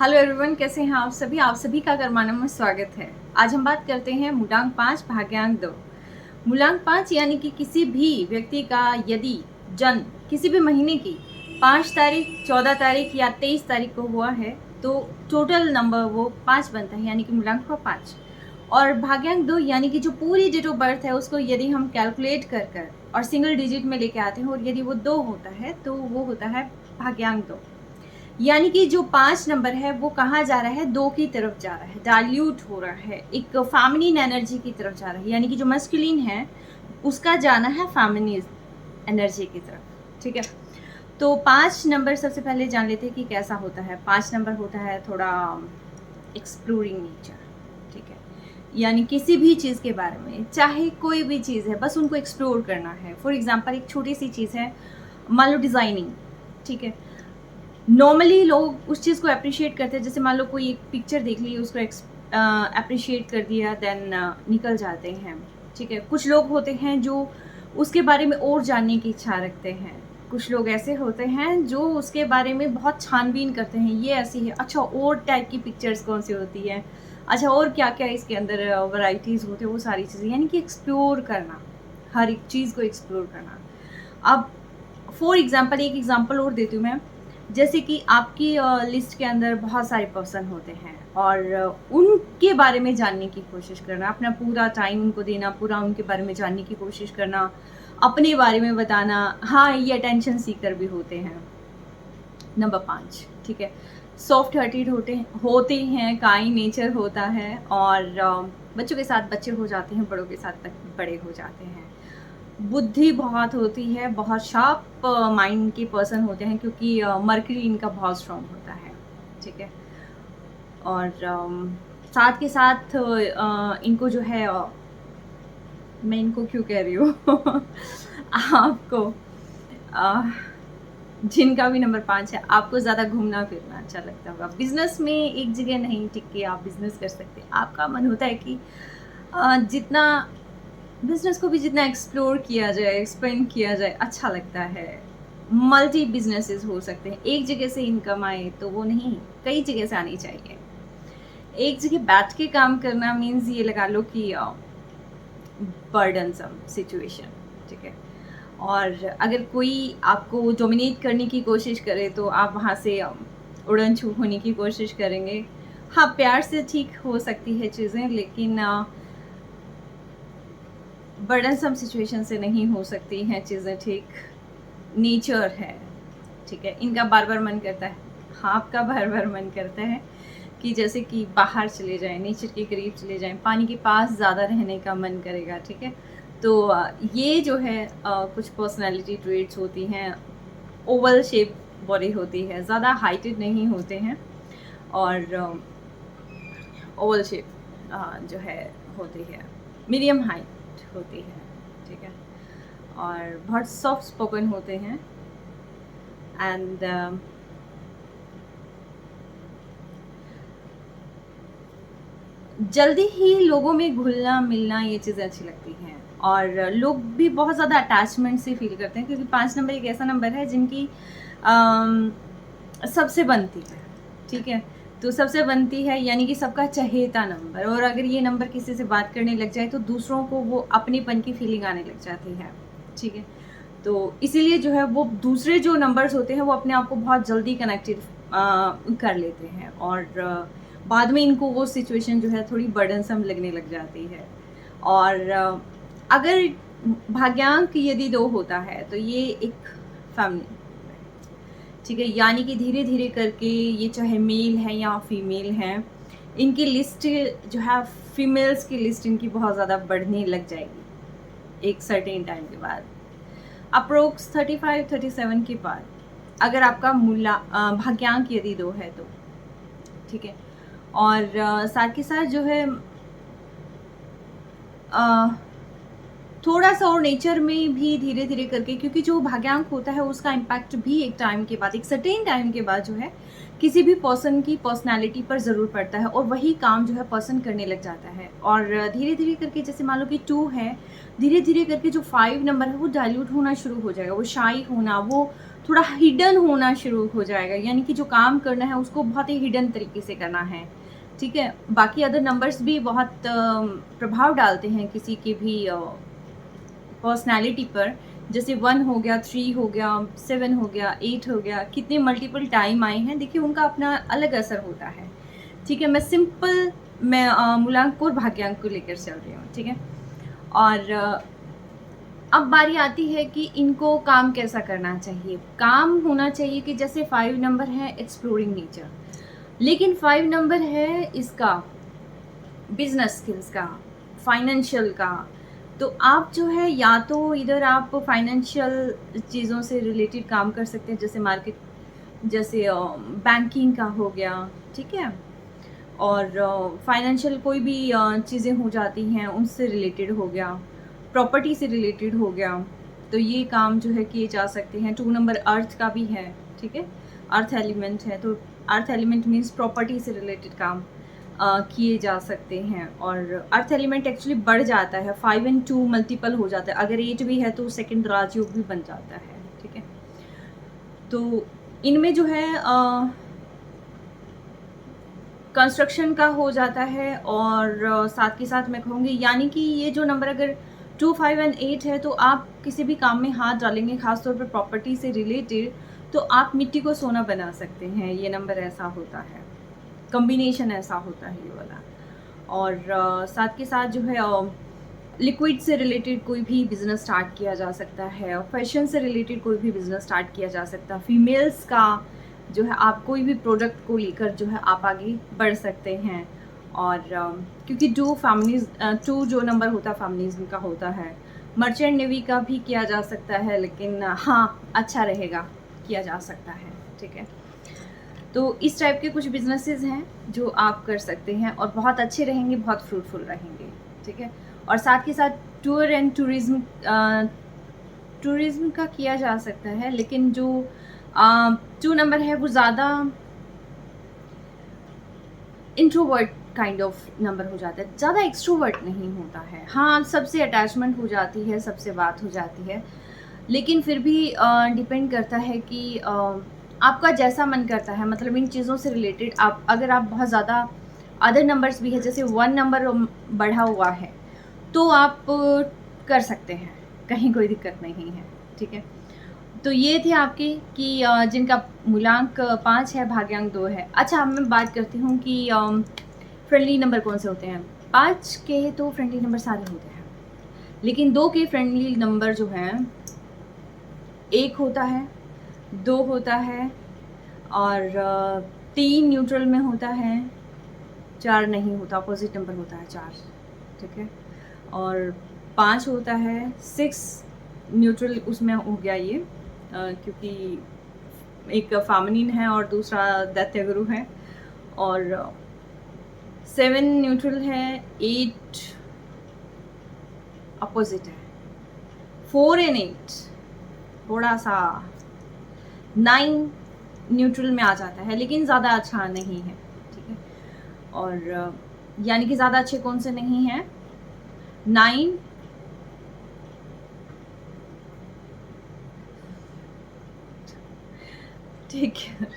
Hello everyone, कैसे हैं आप सभी का कर्मानम में स्वागत है। आज हम बात करते हैं मूलांक 5 भाग्यांक 2। मूलांक 5 यानी कि किसी भी व्यक्ति का यदि जन्म किसी भी महीने की 5 तारीख, 14 तारीख या 23 तारीख को हुआ है तो टोटल नंबर वो 5 बनता है, यानी कि मूलांक का 5। और भाग्यांक 2 यानी कि जो पूरी डेट ऑफ बर्थ है उसको यदि हम कैलकुलेट कर और सिंगल डिजिट में लेके आते हैं और यदि वो 2 होता है तो वो होता है भाग्यांक 2। यानी कि जो 5 नंबर है वो कहाँ जा रहा है, 2 की तरफ जा रहा है, डाइल्यूट हो रहा है, एक फेमिनिन एनर्जी की तरफ जा रहा है, यानी कि जो मस्कुलिन है उसका जाना है फेमिनिन एनर्जी की तरफ। ठीक है, तो 5 नंबर सबसे पहले जान लेते हैं कि कैसा होता है। 5 नंबर होता है थोड़ा एक्सप्लोरिंग नेचर। ठीक है, यानी किसी भी चीज़ के बारे में, चाहे कोई भी चीज़ है, बस उनको एक्सप्लोर करना है। फॉर एग्जाम्पल एक छोटी सी चीज़ है, मान लो डिज़ाइनिंग। ठीक है, नॉर्मली लोग उस चीज़ को अप्रिशिएट करते हैं, जैसे मान लो कोई एक पिक्चर देख ली, उसको अप्रिशिएट कर दिया, देन निकल जाते हैं। ठीक है, कुछ लोग होते हैं जो उसके बारे में और जानने की इच्छा रखते हैं। कुछ लोग ऐसे होते हैं जो उसके बारे में बहुत छानबीन करते हैं, ये ऐसी है, अच्छा और टाइप की पिक्चर्स कौन सी होती है, अच्छा और क्या क्या इसके अंदर वैरायटीज़ होते हैं, वो सारी चीज़ें, यानी कि एक्सप्लोर करना, हर एक चीज़ को एक्सप्लोर करना। अब फॉर एग्जाम्पल एक एग्जाम्पल और देती हूँ मैं। जैसे कि आपकी लिस्ट के अंदर बहुत सारे पर्सन होते हैं और उनके बारे में जानने की कोशिश करना, अपना पूरा टाइम उनको देना, पूरा उनके बारे में जानने की कोशिश करना, अपने बारे में बताना। हाँ, ये अटेंशन सीकर भी होते हैं। नंबर 5, ठीक है, सॉफ्ट हार्टेड होते हैं, काइंड नेचर होता है और बच्चों के साथ बच्चे हो जाते हैं, बड़ों के साथ बड़े हो जाते हैं। बुद्धि बहुत होती है, बहुत शार्प माइंड के पर्सन होते हैं, क्योंकि मर्करी इनका बहुत स्ट्रॉन्ग होता है। ठीक है, और साथ के साथ इनको जो है मैं इनको क्यों कह रही हूँ आपको जिनका भी नंबर 5 है, आपको ज़्यादा घूमना फिरना अच्छा लगता होगा। बिजनेस में एक जगह नहीं टिक के आप बिजनेस कर सकते। आपका मन होता है कि जितना बिजनेस को भी जितना एक्सप्लोर किया जाए, एक्सपेंड किया जाए, अच्छा लगता है। मल्टी बिजनेसेस हो सकते हैं, एक जगह से इनकम आए तो वो नहीं, कई जगह से आनी चाहिए। एक जगह बैठ के काम करना मीन्स ये लगा लो कि बर्डनसम सिचुएशन। ठीक है, और अगर कोई आपको डोमिनेट करने की कोशिश करे तो आप वहाँ से उड़न छू होने की कोशिश करेंगे। हाँ, प्यार से ठीक हो सकती है चीज़ें, लेकिन बर्डनसम सिचुएशन से नहीं हो सकती हैं चीज़ें ठीक। नेचर है, ठीक है, इनका बार बार मन करता है, हाँ आपका बार बार मन करता है कि जैसे कि बाहर चले जाएं, नेचर के करीब चले जाएं, पानी के पास ज़्यादा रहने का मन करेगा। ठीक है, तो ये जो है कुछ पर्सनालिटी ट्रेट्स होती हैं। ओवल शेप बॉडी होती है, ज़्यादा हाइटेड नहीं होते हैं और ओवल शेप जो है होती है, मीडियम हाइट होती है। ठीक है, और बहुत सॉफ्ट स्पोकन होते हैं एंड जल्दी ही लोगों में घुलना मिलना, ये चीज़ें अच्छी लगती हैं और लोग भी बहुत ज़्यादा अटैचमेंट से फील करते हैं, क्योंकि 5 नंबर एक ऐसा नंबर है जिनकी सबसे बनती है। ठीक है, तो सबसे बनती है यानी कि सबका चहेता नंबर, और अगर ये नंबर किसी से बात करने लग जाए तो दूसरों को वो अपनेपन की फीलिंग आने लग जाती है। ठीक है, तो इसीलिए जो है वो दूसरे जो नंबर्स होते हैं वो अपने आप को बहुत जल्दी कनेक्टेड कर लेते हैं और बाद में इनको वो सिचुएशन जो है थोड़ी बर्डनसम लगने लग जाती है। और अगर भाग्यांक यदि 2 होता है तो ये एक फैमिली, ठीक है, यानी कि धीरे धीरे करके ये चाहे मेल है या फीमेल हैं, इनकी लिस्ट जो है, फीमेल्स की लिस्ट इनकी बहुत ज़्यादा बढ़ने लग जाएगी एक सर्टेन टाइम के बाद, अप्रोक्स 35-37 के बाद, अगर आपका भाग्यांक यदि 2 है तो। ठीक है, और साथ के साथ जो है थोड़ा सा और नेचर में भी धीरे धीरे करके, क्योंकि जो भाग्यांक होता है उसका इम्पैक्ट भी एक टाइम के बाद, एक सर्टेन टाइम के बाद जो है किसी भी पर्सन की पर्सनालिटी पर ज़रूर पड़ता है और वही काम जो है पर्सन करने लग जाता है। और धीरे धीरे करके, जैसे मान लो कि 2 है, धीरे धीरे करके जो 5 नंबर है वो डाइल्यूट होना शुरू हो जाएगा, वो शाई होना, वो थोड़ा हिडन होना शुरू हो जाएगा, यानी कि जो काम करना है उसको बहुत ही हिडन तरीके से करना है, ठीक है। बाकी अदर नंबर्स भी बहुत प्रभाव डालते हैं किसी के भी पर्सनैलिटी पर, जैसे 1 हो गया, 3 हो गया, 7 हो गया, 8 हो गया, कितने मल्टीपल टाइम आए हैं, देखिए उनका अपना अलग असर होता है, ठीक है। मैं मूलांक और भाग्यांक को लेकर चल रही हूँ, ठीक है। और अब बारी आती है कि इनको काम कैसा करना चाहिए। काम होना चाहिए कि जैसे 5 नंबर है एक्सप्लोरिंग नेचर, लेकिन 5 नंबर है इसका बिजनेस स्किल्स का, फाइनेंशियल का। तो आप जो है या तो इधर आप फाइनेंशियल चीज़ों से रिलेटेड काम कर सकते हैं, जैसे मार्केट, जैसे बैंकिंग का हो गया, ठीक है। और फाइनेंशियल कोई भी चीज़ें हो जाती हैं उनसे रिलेटेड हो गया, प्रॉपर्टी से रिलेटेड हो गया, तो ये काम जो है किए जा सकते हैं। 2 नंबर अर्थ का भी है, ठीक है, अर्थ एलिमेंट है, तो अर्थ एलिमेंट मीन्स प्रॉपर्टी से रिलेटेड काम किए जा सकते हैं। और अर्थ एलिमेंट एक्चुअली बढ़ जाता है, 5 and 2 मल्टीपल हो जाता है, अगर 8 भी है तो सेकंड राजयोग भी बन जाता है, ठीक है। तो इनमें जो है कंस्ट्रक्शन का हो जाता है, और साथ के साथ मैं कहूँगी, यानी कि ये जो नंबर अगर 2, 5 and 8 है, तो आप किसी भी काम में हाथ डालेंगे, खासतौर पर प्रॉपर्टी से रिलेटेड, तो आप मिट्टी को सोना बना सकते हैं। ये नंबर ऐसा होता है, कॉम्बिनेशन ऐसा होता है ये वाला। और साथ के साथ जो है लिक्विड से रिलेटेड कोई भी बिज़नेस स्टार्ट किया जा सकता है, और फैशन से रिलेटेड कोई भी बिज़नेस स्टार्ट किया जा सकता है। फीमेल्स का जो है आप कोई भी प्रोडक्ट को लेकर जो है आप आगे बढ़ सकते हैं। और क्योंकि 2 जो नंबर होता है फेमिनिज्म का होता है। मर्चेंट नेवी का भी किया जा सकता है, लेकिन हाँ अच्छा रहेगा, किया जा सकता है, ठीक है। तो इस टाइप के कुछ बिजनेसेस हैं जो आप कर सकते हैं और बहुत अच्छे रहेंगे, बहुत फ्रूटफुल रहेंगे, ठीक है। और साथ के साथ टूर एंड टूरिज्म का किया जा सकता है, लेकिन जो 2 नंबर है वो ज़्यादा इंट्रोवर्ट काइंड ऑफ नंबर हो जाता है, ज़्यादा एक्सट्रोवर्ट नहीं होता है। हाँ, सबसे अटैचमेंट हो जाती है, सबसे बात हो जाती है, लेकिन फिर भी डिपेंड करता है कि आपका जैसा मन करता है, मतलब इन चीज़ों से रिलेटेड आप, अगर आप बहुत ज़्यादा अदर नंबर्स भी है, जैसे 1 नंबर बढ़ा हुआ है, तो आप कर सकते हैं, कहीं कोई दिक्कत नहीं है, ठीक है। तो ये थे आपके कि जिनका मूलांक 5 है, भाग्यांक 2 है। अच्छा, अब मैं बात करती हूँ कि फ्रेंडली नंबर कौन से होते हैं। 5 के तो फ्रेंडली नंबर सारे होते हैं, लेकिन 2 के फ्रेंडली नंबर जो हैं, 1 होता है, 2 होता है, और 3 न्यूट्रल में होता है, 4 नहीं होता, अपोजिट नंबर होता है 4, ठीक है। और 5 होता है, 6 न्यूट्रल उसमें हो गया ये, क्योंकि एक फेमिनिन है और दूसरा दैत्य गुरु है। और 7 न्यूट्रल है, 8 अपोजिट है, 4 and 8 थोड़ा सा, 9 न्यूट्रल में आ जाता है, लेकिन ज़्यादा अच्छा नहीं है, ठीक है। और यानी कि ज़्यादा अच्छे कौन से नहीं हैं, 9, ठीक है,